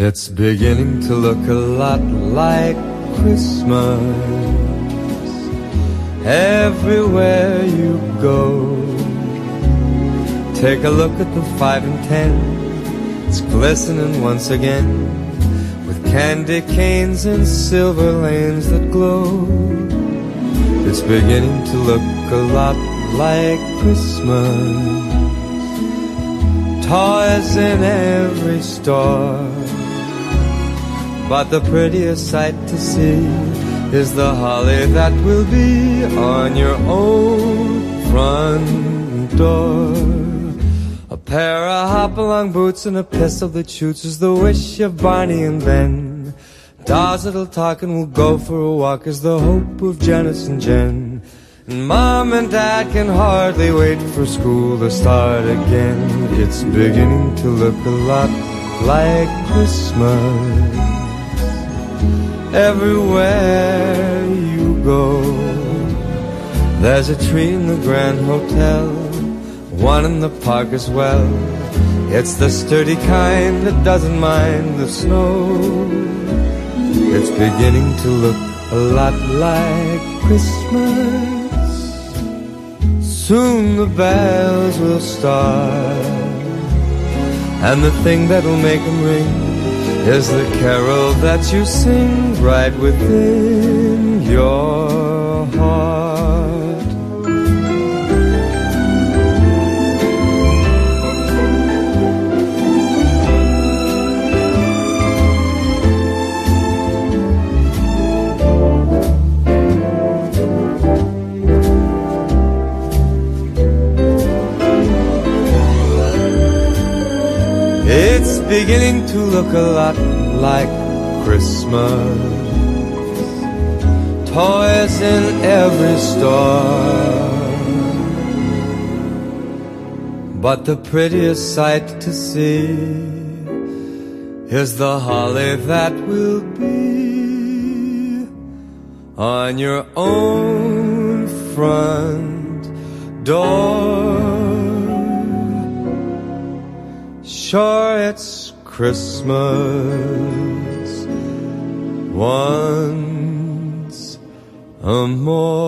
It's beginning to look a lot like Christmas everywhere you go. Take a look at the 5 and 10. It's glistening once again with candy canes and silver lanes that glow. It's beginning to look a lot like Christmas. Toys in every store, but the prettiest sight to see is the holly that will be on your own front door. A pair of hop-along boots and a pistol that shoots is the wish of Barney and Ben. Dolls that'll talk and will go for a walk is the hope of Janice and Jen. And Mom and Dad can hardly wait for school to start again. It's beginning to look a lot like Christmas everywhere you go. There's a tree in the Grand Hotel, one in the park as well. It's the sturdy kind that doesn't mind the snow. It's beginning to look a lot like Christmas. Soon the bells will start, and the thing that'll make them ring is the carol that you sing right within your heart. It's beginning to look a lot like Christmas. Toys in every store, but the prettiest sight to see is the holly that will be on your own front door. Sure, it's Christmas once more.